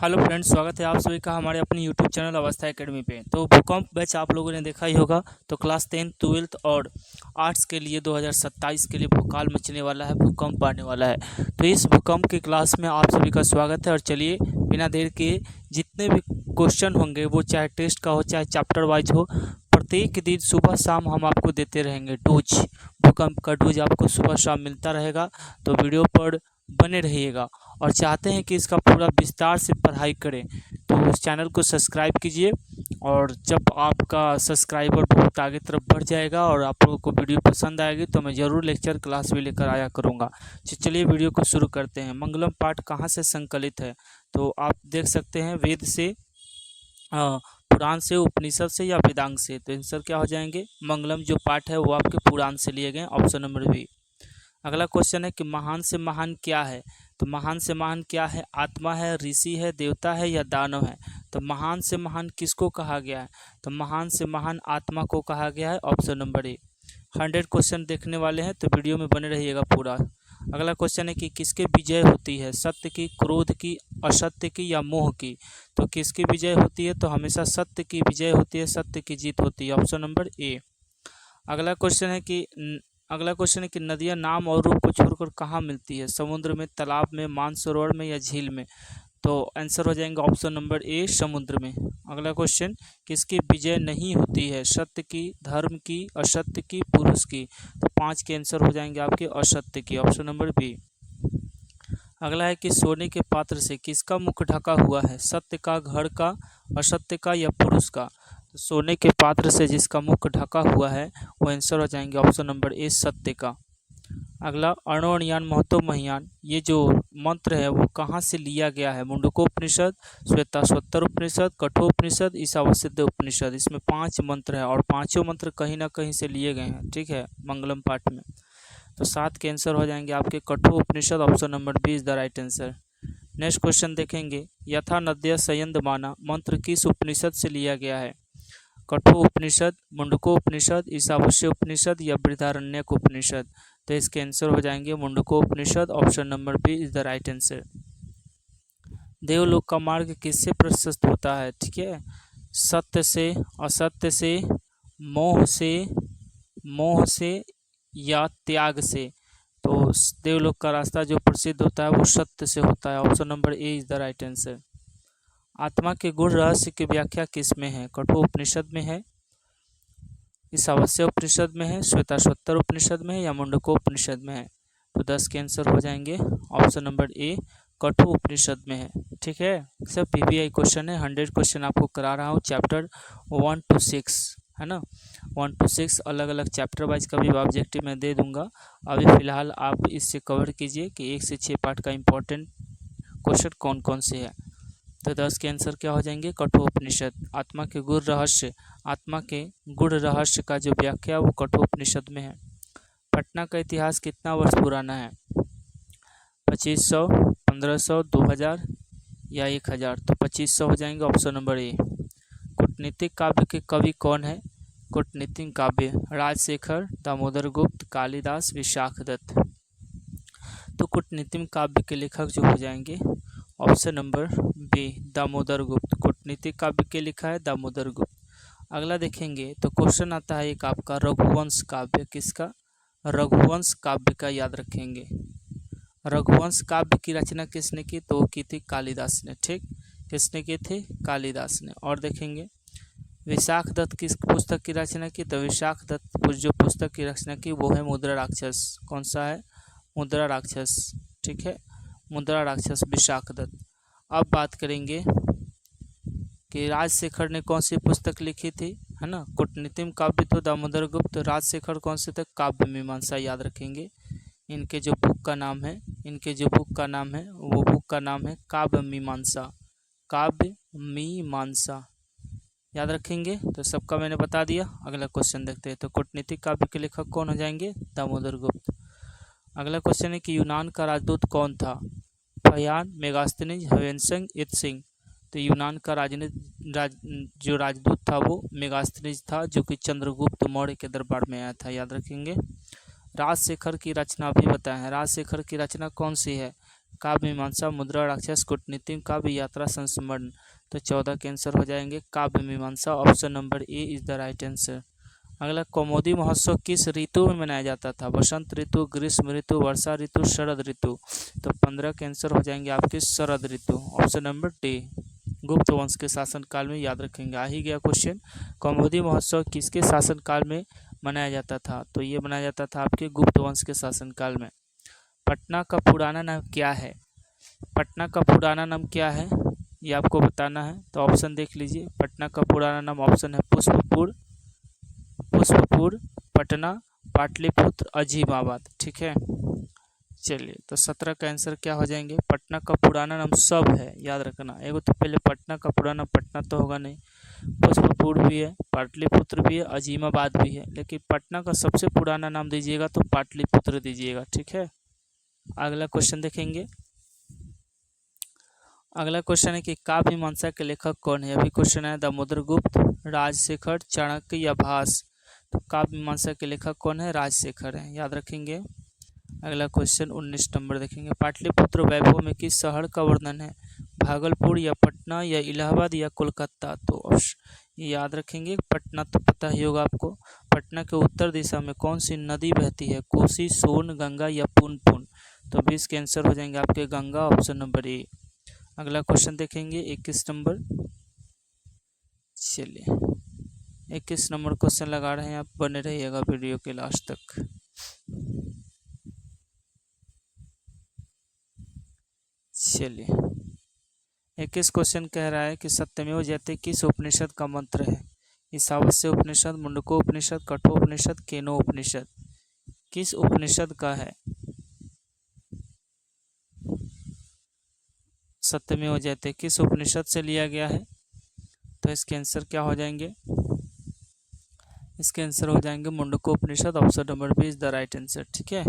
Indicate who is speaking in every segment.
Speaker 1: Hello friends, स्वागत है आप सभी का हमारे अपने यूट्यूब चैनल अवस्था एकेडमी पे। तो भूकंप बैच आप लोगों ने देखा ही होगा। तो क्लास 10, 12 और आर्ट्स के लिए 2027 के लिए भूकाल मचने वाला है, भूकंप आने वाला है। तो इस भूकंप की क्लास में आप सभी का स्वागत है। और चलिए बिना देर के जितने भी क्वेश्चन होंगे, वो चाहे टेस्ट का हो चाहे चैप्टर वाइज हो, प्रत्येक दिन सुबह शाम हम आपको देते रहेंगे डोज। भूकंप का डोज आपको सुबह शाम मिलता रहेगा। तो वीडियो पर बने रहिएगा और चाहते हैं कि इसका पूरा विस्तार से पढ़ाई करें तो उस चैनल को सब्सक्राइब कीजिए। और जब आपका सब्सक्राइबर बहुत आगे तरफ बढ़ जाएगा और आप लोगों को वीडियो पसंद आएगी तो मैं ज़रूर लेक्चर क्लास भी लेकर आया करूँगा। चलिए वीडियो को शुरू करते हैं। मंगलम पाठ कहाँ से संकलित है? तो आप देख सकते हैं वेद से, पुराण से, उपनिषद से या वेदांग से। तो आंसर क्या हो जाएंगे? मंगलम जो पाठ है वो आपके पुराण से लिए गए, ऑप्शन नंबर बी। अगला क्वेश्चन है कि महान से महान क्या है? तो महान से महान क्या है? आत्मा है, ऋषि है, देवता है या दानव है? तो महान से महान किसको कहा गया है? तो महान से महान आत्मा को कहा गया है, ऑप्शन नंबर ए। 100 क्वेश्चन देखने वाले हैं तो वीडियो में बने रहिएगा पूरा। अगला क्वेश्चन है कि किसकी विजय होती है? सत्य की, क्रोध की, असत्य की या मोह की? तो किसकी विजय होती है? तो हमेशा सत्य की विजय होती है, सत्य की जीत होती है, ऑप्शन नंबर ए। अगला क्वेश्चन है कि नदियां नाम और रूप को छोड़कर कहाँ मिलती है? समुद्र में, तालाब में, मानसरोवर में या झील में? तो आंसर हो जाएंगे ऑप्शन नंबर ए, समुद्र में। अगला क्वेश्चन, किसकी विजय नहीं होती है? सत्य की, धर्म की, असत्य की, पुरुष की? तो 5 के आंसर हो जाएंगे आपके असत्य की, ऑप्शन नंबर बी। अगला है कि सोने के पात्र से किसका मुख ढका हुआ है? सत्य का, घर का, असत्य का या पुरुष का? तो सोने के पात्र से जिसका मुख ढका हुआ है वो आंसर हो जाएंगे ऑप्शन नंबर ए, सत्य का। अगला, अणो अणियान महतो महियान, ये जो मंत्र है वो कहाँ से लिया गया है? मुंडकोपनिषद, श्वेताश्वतर उपनिषद, कठोपनिषद, ईशावास्यदेव उपनिषद। इसमें 5 मंत्र है और पांचों मंत्र कहीं ना कहीं से लिए गए हैं, ठीक है, मंगलम पाठ में। तो 7 के आंसर हो जाएंगे आपके Kathopanishad, option number B is the right answer. Next question देखेंगे, यथा नद्य संयंदमाना मंत्र किस उपनिषद से लिया गया है? कठोपनिषद, मुंडकोपनिषद, ईशावास्य उपनिषद या बृहदारण्यक उपनिषद? तो इसके आंसर हो जाएंगे Mundakopanishad, option number B is the right answer. देवलोक का मार्ग किससे प्रशस्त होता है? ठीक है, सत्य से, असत्य से, मोह से या त्याग से? तो देवलोक का रास्ता जो प्रसिद्ध होता है वो सत्य से होता है, option number A is the right answer. आत्मा के गुण रहस्य की व्याख्या किस में है? कठोपनिषद में है, ईशावास्य उपनिषद में है, श्वेताश्वतर उपनिषद में है या मुंडकोपनिषद में है? तो 10 के आंसर हो जाएंगे ऑप्शन नंबर ए, कठोपनिषद में है। ठीक है, सब पीबीआई क्वेश्चन है, 100 क्वेश्चन आपको करा रहा हूँ, चैप्टर 1 to 6 है ना। 1 to 6 अलग अलग चैप्टर वाइज का भी ऑब्जेक्टिव मैं दे दूंगा। अभी फिलहाल आप इससे कवर कीजिए कि 1 से 6 पार्ट का इंपॉर्टेंट क्वेश्चन कौन कौन से है। तो 10 के आंसर क्या हो जाएंगे? कठोपनिषद। आत्मा के गुण रहस्य, आत्मा के गुण रहस्य का जो व्याख्या वो कठोपनिषद में है। पटना का इतिहास कितना वर्ष पुराना है? 2500, 1500, 2000 या 1000? तो 2500 हो जाएंगे, ऑप्शन नंबर ए। कूटनीतिक काव्य के कवि कौन है? कूटनीतिक काव्य, राजशेखर, दामोदर गुप्त, कालिदास, विशाखदत्त। तो कूटनीतिक काव्य के लेखक जो हो जाएंगे ऑप्शन नंबर बी, दामोदर गुप्त। कूटनीतिक काव्य के लिखा है दामोदर गुप्त। अगला देखेंगे तो क्वेश्चन आता है एक आपका रघुवंश काव्य, किसका? रघुवंश काव्य का याद रखेंगे। रघुवंश काव्य की रचना किसने की? तो की थी कालिदास ने। ठीक, किसने की थी? कालिदास ने। और देखेंगे विशाखदत्त किस पुस्तक की रचना की? तो विशाखदत्त जो पुस्तक की रचना की वो है मुद्रा राक्षस। कौन सा है? मुद्रा राक्षस। ठीक है, मुद्रा राक्षस विशाखदत्त। अब बात करेंगे कि राजशेखर ने कौन सी पुस्तक लिखी थी, है ना। कूटनीतिक काव्य तो दामोदर गुप्त, राजशेखर कौन से थे? काव्य मीमांसा, याद रखेंगे। इनके जो बुक का नाम है वो बुक का नाम है काव्य मीमांसा। काव्य मीमांसा याद रखेंगे। तो सबका मैंने बता दिया। अगला क्वेश्चन देखते हैं। तो कूटनीतिक काव्य के लेखक कौन हो जाएंगे? दामोदर गुप्त। अगला क्वेश्चन है कि यूनान का राजदूत कौन था? Phyan, Megasthenes, ह्वेनसंग, Itsing. तो यूनान का जो राजदूत था वो मेगास्थनीज था, जो कि चंद्रगुप्त मौर्य के दरबार में आया था, याद रखेंगे। राजशेखर की रचना भी बताएं। राजशेखर की रचना कौन सी है? काव्य मीमांसा, मुद्रा राक्षस, कूटनीति, काव्य यात्रा, संस्मरण। तो 14 के आंसर हो जाएंगे काव्य मीमांसा। Option number A is the right answer. अगला, कौमुदी महोत्सव किस ऋतु में मनाया जाता था? बसंत ऋतु, ग्रीष्म ऋतु, वर्षा ऋतु, शरद ऋतु। तो 15 के आंसर हो जाएंगे आपके शरद ऋतु। Option number D. गुप्त वंश के शासनकाल में, याद रखेंगे, आ ही गया क्वेश्चन। कौमुदी महोत्सव किसके शासनकाल में मनाया जाता था? तो ये मनाया जाता था आपके गुप्त वंश के शासनकाल में। पटना का पुराना नाम क्या है? पटना का पुराना नाम क्या है ये आपको बताना है। तो ऑप्शन देख लीजिए। पटना का पुराना नाम ऑप्शन है पुष्पपुर, पुष्पपुर, पटना, पाटलिपुत्र, अजीमाबाद। ठीक है, चलिए, तो 17 का आंसर क्या हो जाएंगे? पटना का पुराना नाम सब है, याद रखना। एगो तो पहले पटना का पुराना पटना तो होगा नहीं, पुष्पपुर भी है, पाटलिपुत्र भी है, अजीमाबाद भी है, लेकिन पटना का सबसे पुराना नाम दीजिएगा तो पाटलिपुत्र दीजिएगा। ठीक है, अगला क्वेश्चन देखेंगे। अगला क्वेश्चन है कि काव्य मीमांसा के लेखक कौन है? अभी क्वेश्चन है दामोदरगुप्त, राजशेखर, चाणक्य या भास। तो काव्य मीमांसा के लेखक कौन है? राजशेखर है, याद रखेंगे। अगला क्वेश्चन 19 नंबर देखेंगे। पाटलिपुत्र वैभव में किस शहर का वर्णन है? भागलपुर या पटना या इलाहाबाद या कोलकाता। तो याद रखेंगे, पटना तो पता ही होगा आपको। पटना के उत्तर दिशा में कौन सी नदी बहती है? कोसी, सोन, गंगा या पुनपुन। तो 20 के आंसर हो जाएंगे आपके गंगा। ऑप्शन नंबर ए। अगला क्वेश्चन देखेंगे 21 नंबर। चलिए, 21 नंबर क्वेश्चन लगा रहे हैं, आप बने रहिएगा वीडियो के लास्ट तक। चलिए, 21 क्वेश्चन कह रहा है कि सत्यमेव जयते किस उपनिषद का मंत्र है? ईशावास्य उपनिषद, मुंडको उपनिषद, कठोपनिषद, केनो उपनिषद। किस उपनिषद का है? सत्यमेव जयते किस उपनिषद से लिया गया है? तो इसके आंसर क्या हो जाएंगे? इसके आंसर हो जाएंगे Mundaka Upanishad. Option number B is the right answer. ठीक है,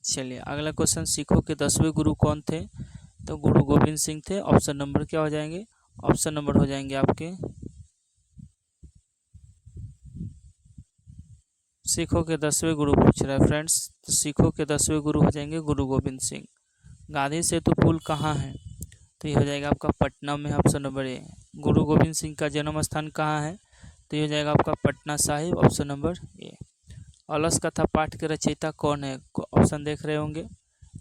Speaker 1: चलिए, अगला क्वेश्चन। सिखों के 10वें गुरु कौन थे? तो गुरु गोविंद सिंह थे। ऑप्शन नंबर क्या हो जाएंगे? ऑप्शन नंबर हो जाएंगे आपके, सिखों के 10वें गुरु पूछ रहा है फ्रेंड्स, तो सिखों के 10वें गुरु हो जाएंगे गुरु गोविंद सिंह। गांधी सेतु पुल कहाँ है? तो ये हो जाएगा आपका पटना में। ऑप्शन नंबर ए। गुरु गोविंद सिंह का जन्म स्थान कहाँ है? तो ये हो जाएगा आपका Patna Sahib. Option number A. अलस कथा पाठ के रचयिता कौन है? ऑप्शन देख रहे होंगे।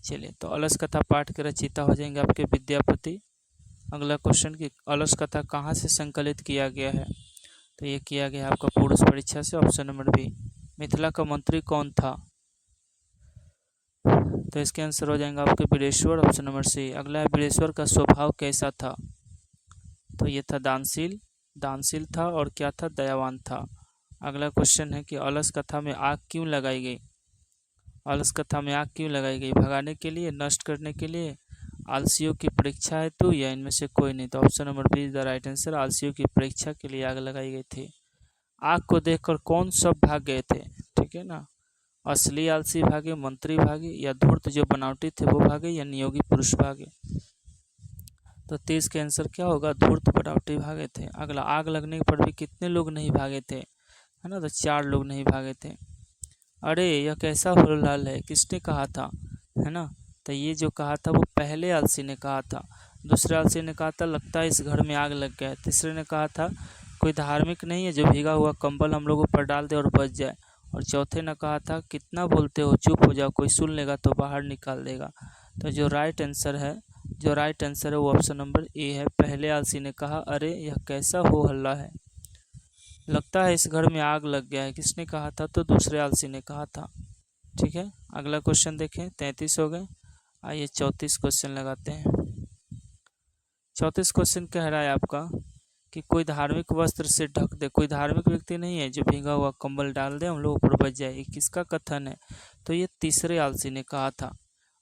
Speaker 1: चलिए, तो अलस कथा पाठ के रचयिता हो जाएंगे आपके विद्यापति। अगला क्वेश्चन कि अलस कथा कहाँ से संकलित किया गया है? तो ये किया गया आपका पुरुष परीक्षा से। Option number B. मिथिला का मंत्री कौन था? तो इसके आंसर हो जाएंगे आपके वीरेश्वर। ऑप्शन नंबर सी। अगला है वीरेश्वर का स्वभाव कैसा था? तो ये था दानशील, दानशील था, और क्या था? दयावान था। अगला क्वेश्चन है कि अलस कथा में आग क्यों लगाई गई? अलस कथा में आग क्यों लगाई गई? भगाने के लिए, नष्ट करने के लिए, आलसियों की परीक्षा हेतु, या इनमें से कोई नहीं। तो option number B is the right answer. आलसियों की परीक्षा के लिए आग लगाई गई थी। आग को देखकर कौन सब भाग गए थे? ठीक है ना, असली आलसी भागे, मंत्री भागे, या धूर्त जो बनावटी थे वो भागे, या नियोगी पुरुष भागे। तो 30 के आंसर क्या होगा? धूर्त बनावटी भागे थे। अगला, आग लगने पर भी कितने लोग नहीं भागे थे? है ना, तो 4 लोग नहीं भागे थे। अरे यह कैसा होलाल है, किसने कहा था? है ना, तो ये जो कहा था वो पहले आलसी ने कहा था। दूसरे आलसी ने कहा था लगता है इस घर में आग लग गया है। तीसरे ने कहा था कोई धार्मिक नहीं है जो भीगा हुआ कंबल हम लोगों पर डाल दे और बच जाए। और चौथे ने कहा था कितना बोलते हो, चुप हो जाओ, कोई सुन लेगा तो बाहर निकाल देगा। तो जो राइट आंसर है वो ऑप्शन नंबर ए है। पहले आलसी ने कहा अरे यह कैसा हो हल्ला है, लगता है इस घर में आग लग गया है। किसने कहा था? तो दूसरे आलसी ने कहा था। ठीक है, अगला क्वेश्चन देखें। 33 हो गए, आइए 34 क्वेश्चन लगाते हैं। 34 क्वेश्चन कह रहा है आपका कि कोई धार्मिक वस्त्र से ढक दे। कोई धार्मिक व्यक्ति नहीं है जो भीगा हुआ कंबल डाल दे हम लोगों पर बच जाए। ये किसका कथन है? तो ये तीसरे आलसी ने कहा था।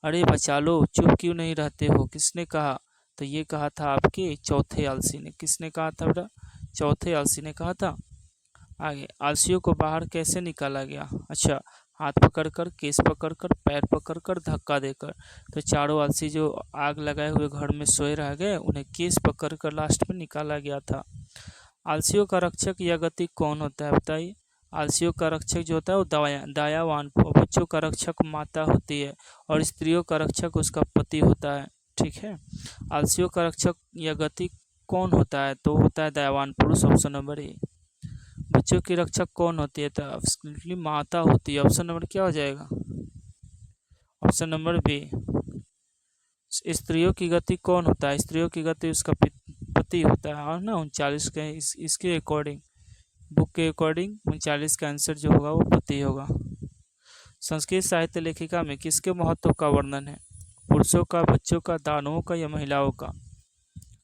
Speaker 1: अरे बचा लो, चुप क्यों नहीं रहते हो, किसने कहा? तो ये कहा था आपके चौथे आलसी ने। किसने कहा था बेटा? चौथे आलसी ने कहा था। आगे, आलसियों को बाहर कैसे निकाला गया? अच्छा, हाथ पकड़कर, केस पकड़कर, पैर पकड़कर, धक्का देकर। तो चारों आलसी जो आग लगाए हुए घर में सोए रह गए उन्हें केस पकड़कर लास्ट में निकाला गया था। आलसियों का रक्षक या गति कौन होता है बताइए? आलसियों का रक्षक जो होता है वो दयावान, बच्चों का रक्षक माता होती है और स्त्रियों का रक्षक उसका पति होता है। ठीक है, आलसियों का रक्षक या गति कौन होता है, तो होता है दयावान पुरुष, ऑप्शन नंबर ए। बच्चों की रक्षक कौन होती है, तो एब्सोल्युटली माता होती है। ऑप्शन नंबर क्या हो जाएगा, ऑप्शन नंबर बी। स्त्रियों की गति कौन होता है, स्त्रियों की गति उसका पति होता है। और ना 39 के इसके अकॉर्डिंग, बुक के अकॉर्डिंग 39 का आंसर जो होगा वो पति होगा। संस्कृत साहित्य लेखिका में किसके महत्व का वर्णन है, पुरुषों का, बच्चों का, दानवों का या महिलाओं का।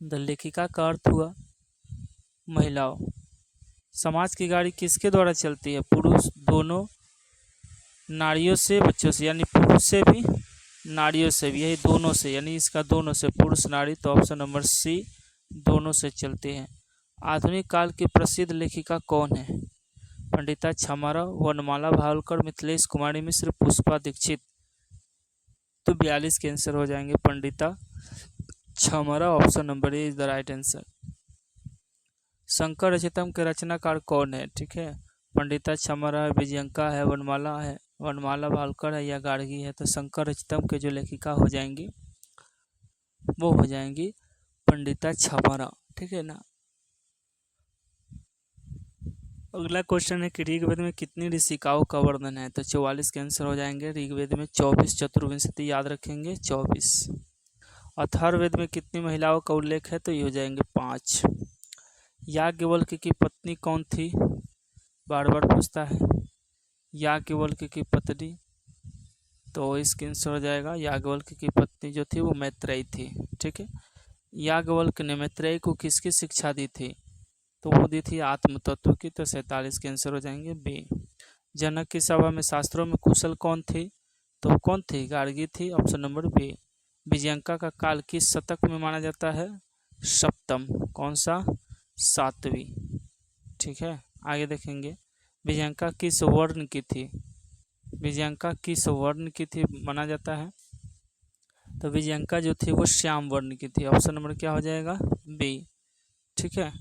Speaker 1: द लेखिका का अर्थ हुआ महिलाओं। समाज की गाड़ी किसके द्वारा चलती है, पुरुष दोनों, नारियों से, बच्चों से, यानी पुरुष से भी नारियों से भी, यही दोनों से, यानी इसका दोनों से, पुरुष नारी, तो ऑप्शन नंबर सी दोनों से चलते हैं। आधुनिक काल की प्रसिद्ध लेखिका कौन है, पंडिता छमाराव, वनमाला भावलकर, मिथिलेश कुमारी मिश्र, पुष्पा दीक्षित। तो 42 के आंसर हो जाएंगे Pandita Kshamarao, option number A is the right answer. Shankar रचितम के रचनाकार कौन है, ठीक है, पंडिता छमाराव है, विजयंका है, वनमाला भावलकर है या गार्गी है। तो शंकर रचितम के जो लेखिका हो जाएंगी वो हो जाएंगी पंडिता छमाराव, ठीक है ना। अगला क्वेश्चन है कि ऋग्वेद में कितनी ऋषिकाओं का वर्णन है, तो 44 के आंसर हो जाएंगे। ऋग्वेद में 24, चतुर्विंशति याद रखेंगे 24। अथर्ववेद में कितनी महिलाओं का उल्लेख है, तो ये हो जाएंगे 5। याज्ञवल्क्य की पत्नी कौन थी, बार बार पूछता है, याज्ञवल्क्य की पत्नी, तो इसका आंसर हो जाएगा याज्ञवल्क्य की पत्नी जो थी वो मैत्रेयी थी। ठीक है, याज्ञवल्क्य ने मैत्रेयी को किसकी शिक्षा दी थी, तो वो दी थी आत्म तत्व की। तो 47 के आंसर हो जाएंगे बी। जनक की सभा में शास्त्रों में कुशल कौन थी, तो कौन थी, गार्गी थी, ऑप्शन नंबर बी। विजयंका का काल किस शतक में माना जाता है, सप्तम, कौन सा, 7वीं। ठीक है, आगे देखेंगे विजयंका किस वर्ण की थी, विजयंका किस वर्ण की थी माना जाता है, तो विजयंका जो थी वो श्याम वर्ण की थी। ऑप्शन नंबर क्या हो जाएगा, बी। ठीक है,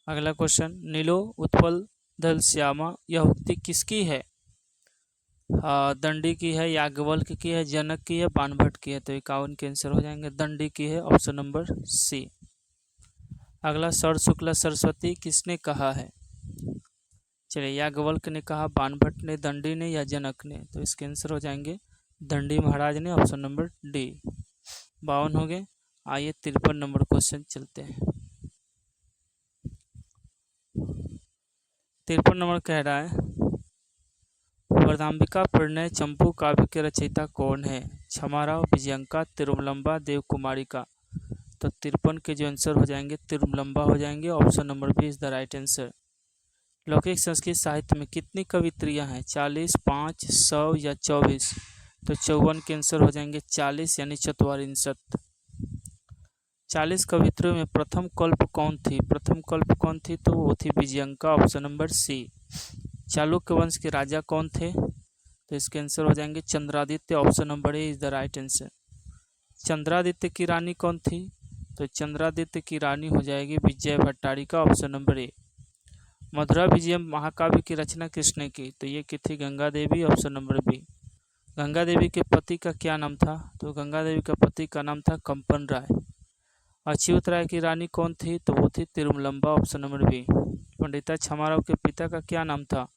Speaker 1: अगला क्वेश्चन, नीलो उत्पल दल श्यामा, यह उक्ति किसकी है, दंडी की है, याज्ञवल्क्य की है, जनक की है, बाणभट्ट की है। तो 51 के आंसर हो जाएंगे, दंडी की है, ऑप्शन नंबर सी। अगला, सर शुक्ला सरस्वती किसने कहा है, चलिए याज्ञवल्क्य ने कहा, बाणभट्ट ने, दंडी ने या जनक ने। तो इसके आंसर हो जाएंगे दंडी महाराज ने, ऑप्शन नंबर डी। 52 हो गए। आइए 53 नंबर क्वेश्चन चलते हैं। 53 नंबर कह रहा है, वरदाम्बिका परिणय चंपू काव्य के रचयिता कौन है, छमाराव, विजयंका, तिरुमलंबा, देवकुमारिका। तो 53 के जो आंसर हो जाएंगे तिरुमलंबा हो जाएंगे, option number B is the right answer. लौकिक संस्कृत साहित्य में कितनी कवित्रियां हैं, 40, 5, 100 या 24। तो 54 के आंसर हो जाएंगे 40, यानी चत्वारिंशत्। 40 कवित्रियों में प्रथम कल्प कौन थी, प्रथम कल्प कौन थी, तो वो थी विजयंका, ऑप्शन नंबर सी। चालुक्य वंश के राजा कौन थे, तो इसके आंसर हो जाएंगे Chandraditya, option number A is the right answer. Chandraditya की रानी कौन थी, तो चंद्रादित्य की रानी हो जाएगी विजय भट्टारिका, ऑप्शन नंबर ए। मधुरा विजयम महाकाव्य की रचना किसने की, तो ये की थी Ganga Devi, option number B. Ganga Devi के पति का क्या नाम था, तो गंगा देवी का पति का नाम था कंपन राय। अच्युत राय की रानी कौन थी, तो वो थी तिरुमलंबा, ऑप्शन नंबर बी। पंडिता छमाराव के पिता का क्या नाम था,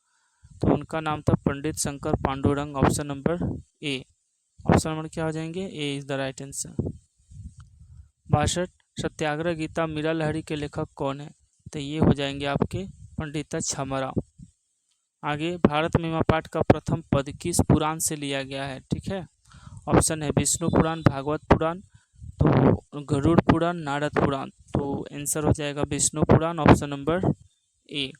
Speaker 1: तो उनका नाम था Pandit Shankar Pandurang, option number A. Option number क्या हो जाएंगे, A is the right answer. 62, Satyagraha Gita Meera Lahari के लेखक कौन है, तो ये हो जाएंगे आपके पंडिता छमाराव। आगे, भारत में पाठ का प्रथम पद किस पुराण से लिया गया है, ठीक है। ऑप्शन है विष्णु पुराण, भागवत पुराण, तो गरुड़ पुराण, नारद पुराण। तो आंसर हो जाएगा विष्णु पुराण, ऑप्शन नंबर ए।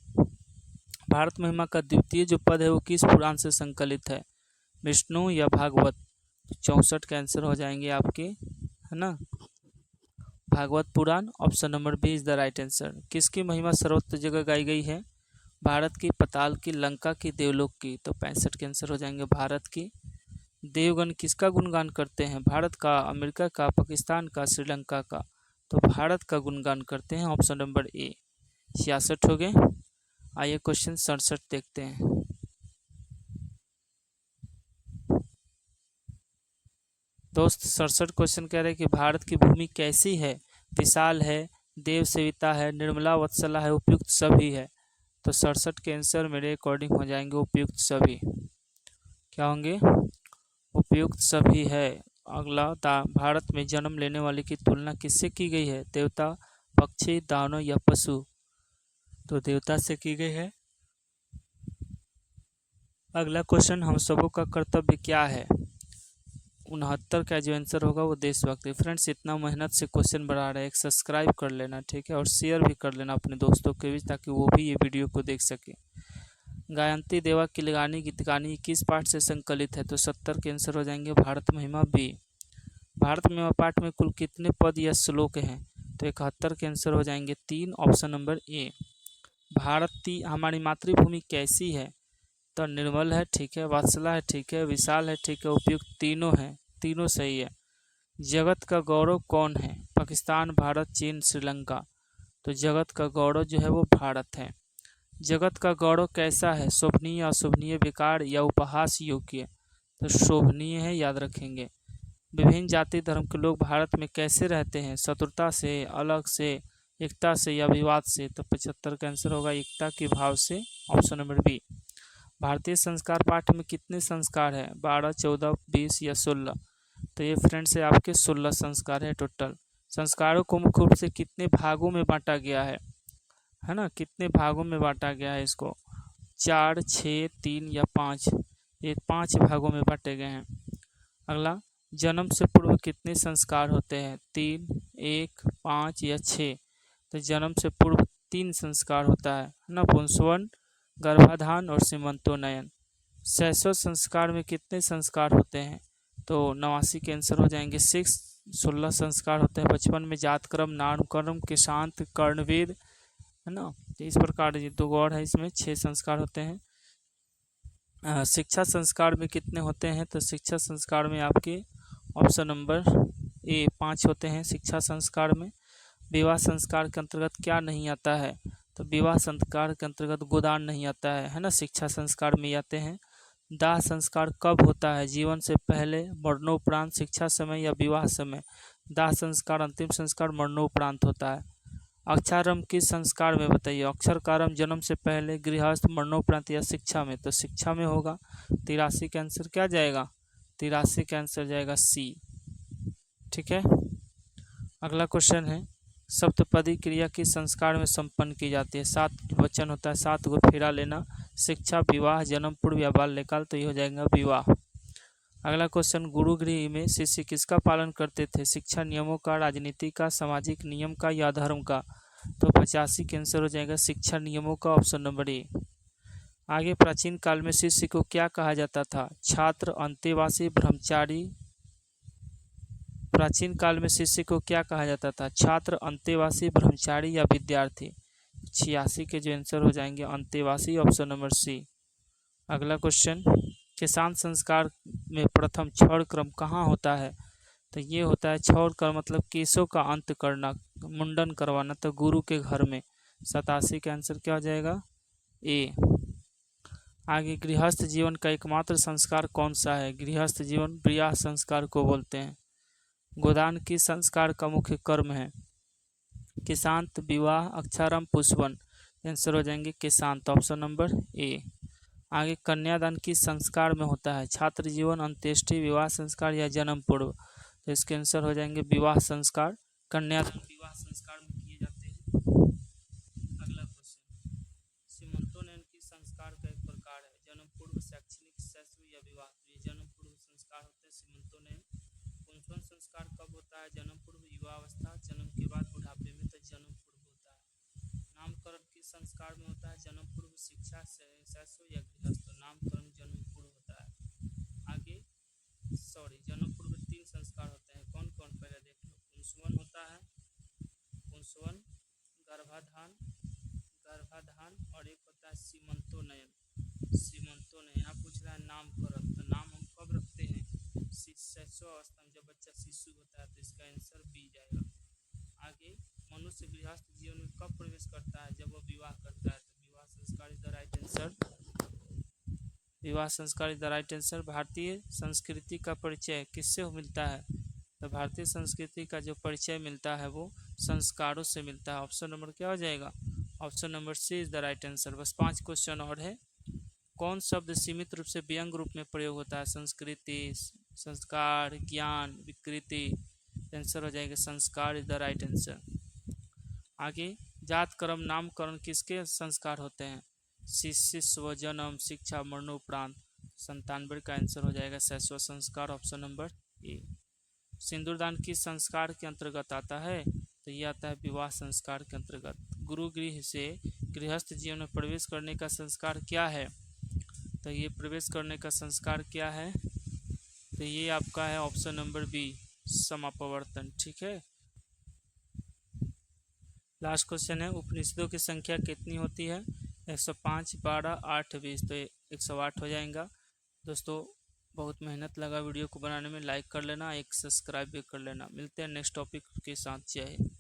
Speaker 1: भारत महिमा का द्वितीय जो पद है वो किस पुराण से संकलित है, विष्णु या भागवत। तो 64 के आंसर हो जाएंगे आपके, है ना, Bhagavata Purana, option number B is the right answer. किसकी महिमा सर्वत्र जगह गाई गई है, भारत की, पताल की, लंका की, देवलोक की। तो 65 के आंसर हो जाएंगे भारत की। देवगण किसका गुणगान करते हैं, भारत का, अमेरिका का, पाकिस्तान का, श्रीलंका का। तो भारत का गुणगान करते हैं, ऑप्शन नंबर ए। 66 हो गए। आइए क्वेश्चन 67 देखते हैं। दोस्त 67 क्वेश्चन कह रहे हैं कि भारत की भूमि कैसी है? विशाल है, देव सेविता है, निर्मला वत्सला है, उपयुक्त सभी है। तो 67 के आंसर मेरे अकॉर्डिंग हो जाएंगे उपयुक्त सभी। क्या होंगे? उपयुक्त सभी है। अगला भारत में जन्म लेने वाले की तुलना किससे की गई है? देवता, पक्षी, दानव या पशु? तो देवता से की गई है। अगला क्वेश्चन, हम सबों का कर्तव्य क्या है? 69 का जो आंसर होगा वो देशभक्ति। फ्रेंड्स, इतना मेहनत से क्वेश्चन बना रहे हैं, एक सब्सक्राइब कर लेना, ठीक है, और शेयर भी कर लेना अपने दोस्तों के बीच ताकि वो भी ये वीडियो को देख सके। गायंती देवा किलगानी गीतगानी किस पाठ से संकलित है? तो 70 के आंसर हो जाएंगे भारत महिमा बी। भारत महिमा पाठ में कुल कितने पद या श्लोक हैं? तो 71 के आंसर हो जाएंगे 3, ऑप्शन नंबर ए। हमारी मातृभूमि कैसी है? तो निर्मल है, ठीक है, वात्सला है, ठीक है, विशाल है, ठीक है, उपयुक्त तीनों है, तीनों सही है। जगत का गौरव कौन है? पाकिस्तान, भारत, चीन, श्रीलंका? तो जगत का गौरव जो है वो भारत है। जगत का गौरव कैसा है? शोभनीय, अशोभनीय, बेकार या उपहास योग्य? तो शोभनीय है, याद रखेंगे। विभिन्न जाति धर्म के लोग भारत में कैसे रहते हैं? शत्रुता से, अलग से, एकता से या विवाद से? तो 75 का आंसर होगा एकता के भाव से, ऑप्शन नंबर बी। भारतीय संस्कार पाठ में कितने संस्कार है? 12, 14, 20 या 16? तो ये फ्रेंड्स है आपके 16 संस्कार है टोटल। संस्कारों को मुख्य रूप से कितने भागों में बांटा गया है ना? कितने भागों में बांटा गया है इसको? 4, 6, 3 या 5? ये 5 भागों में बांटे गए हैं। अगला, जन्म से पूर्व कितने संस्कार होते हैं? 3, 1, 5 या 6? तो जन्म से पूर्व 3 संस्कार होता है ना? पुंसवन, गर्भाधान और सीमंतोन्नयन। शैशव संस्कार में कितने संस्कार होते हैं? तो 89 के आंसर हो जाएंगे 6। 16 संस्कार होते हैं। बचपन में जातक्रम, नामकर्म, किशांत, कर्णवेद, है ना? तो इस प्रकार ये 2 और है, इसमें 6 संस्कार होते हैं। शिक्षा संस्कार में कितने होते हैं? तो शिक्षा संस्कार में आपके ऑप्शन नंबर ए 5 होते हैं शिक्षा संस्कार में। विवाह संस्कार के अंतर्गत क्या नहीं आता है? तो विवाह संस्कार के अंतर्गत गोदान नहीं आता है ना? शिक्षा संस्कार में आते हैं। दाह संस्कार कब होता है? जीवन से पहले, मरणोपरांत, शिक्षा समय या विवाह समय? दाह संस्कार अंतिम संस्कार मरणोपरांत होता है। अक्षरारंभ किस संस्कार में बताइए? अक्षर का आरंभ जन्म से पहले, गृहस्थ, मरणोपरांत या शिक्षा में? तो शिक्षा में होगा। 83 का आंसर क्या जाएगा? 83 का आंसर जाएगा सी, ठीक है। अगला क्वेश्चन है, सप्तपदी क्रिया किस संस्कार में संपन्न की जाती है? 7 वचन होता है, 7 को फेरा लेना, शिक्षा, विवाह, जन्म पूर्व या बाल्यकाल? तो ये हो जाएगा विवाह। अगला क्वेश्चन, गुरुगृह में शिष्य किसका पालन करते थे? शिक्षा नियमों का, राजनीति का, सामाजिक नियम का या धर्म का? तो 85 के आंसर हो जाएगा शिक्षा नियमों का, ऑप्शन नंबर ए। आगे, प्राचीन काल में शिष्य को क्या कहा जाता था? छात्र, अंतेवासी, ब्रह्मचारी? प्राचीन काल में शिष्य को क्या कहा जाता था? छात्र, अंतेवासी, ब्रह्मचारी या विद्यार्थी? 86 के जो आंसर हो जाएंगे अंतेवासी, ऑप्शन नंबर सी। अगला क्वेश्चन, किसान संस्कार में प्रथम क्षौर क्रम कहाँ होता है? तो ये होता है, क्षौर का मतलब केशों का अंत करना, मुंडन करवाना, तो गुरु के घर में। 87 का आंसर क्या हो जाएगा? ए। आगे, गृहस्थ जीवन का एकमात्र संस्कार कौन सा है? गृहस्थ जीवन ब्रियाह संस्कार को बोलते हैं। गोदान किस संस्कार का मुख्य कर्म है? किशांत, विवाह, अक्षारंभ, पुष्पन? आंसर हो जाएंगे किशांत, ऑप्शन नंबर ए। आगे, कन्यादान किस संस्कार में होता है? छात्र जीवन, अंत्येष्टि, विवाह संस्कार या जन्म पूर्व? तो इसके आंसर हो जाएंगे विवाह संस्कार। कन्यादान विवाह संस्कार में किए जाते हैं। अगला क्वेश्चन, सीमंतोन्नयन किस संस्कार का एक प्रकार है? जन्म पूर्व, शैक्षणिक, शैशव या विवाह? तो ये जन्म पूर्व संस्कार होते हैं सीमंतोन्नयन। पुंसवन संस्कार कब होता है? जन्म पूर्व, युवावस्था, जन्म के बाद बुढ़ापे में, तो जन्म पूर्व होता है। नामकरण किस संस्कार में होता है? जन्म पूर्व, शिक्षा, शैशव या गृहस्थ? नामकरण जन्म पूर्व होता है। आगे, जन्म पूर्व 3 संस्कार होते हैं, कौन कौन? पहले देख लो। पुंसवन होता है, पुंसवन, गर्भाधान, और एक होता है सीमंतोन्नयन। सीमंतोन्नयन यहाँ पूछ रहा है नामकरण, तो नाम हम कब रखते हैं? शैशव अवस्था में, जब बच्चा शिशु होता है, तो इसका आंसर बी जाएगा। आगे, मनुष्य गृहस्थ जीवन में कब प्रवेश करता है? जब वो विवाह करता है, तो विवाह संस्कार इज द राइट आंसर। विवाह संस्कार इज द राइट आंसर। भारतीय संस्कृति का परिचय किससे मिलता है? तो भारतीय संस्कृति का जो परिचय मिलता है वो संस्कारों से मिलता है। ऑप्शन नंबर क्या हो जाएगा? Option number C is the right answer. बस 5 क्वेश्चन और है। कौन शब्द सीमित रूप से व्यंग रूप में प्रयोग होता है? संस्कृति, संस्कार, ज्ञान, विकृति। आंसर हो जाएगा संस्कार इज द राइट आंसर। आगे, जात कर्म नामकरण किसके संस्कार होते हैं? शिष्य, स्वजन्म, शिक्षा, मरणोपरांत। 97 का आंसर हो जाएगा शैशव संस्कार, ऑप्शन नंबर ए। सिंदूरदान किस संस्कार के अंतर्गत आता है? तो ये आता है विवाह संस्कार के अंतर्गत। गुरुगृह से गृहस्थ जीवन में प्रवेश करने का संस्कार क्या है? तो ये प्रवेश करने का संस्कार क्या है? तो ये आपका है ऑप्शन नंबर बी, समापवर्तन। ठीक है। लास्ट क्वेश्चन है, उपनिषदों की संख्या कितनी होती है? 105, 12, 8, 20। तो 108 हो जाएगा। दोस्तों बहुत मेहनत लगा वीडियो को बनाने में, लाइक कर लेना, एक सब्सक्राइब भी कर लेना। मिलते हैं नेक्स्ट टॉपिक के साथ। जय हिंद।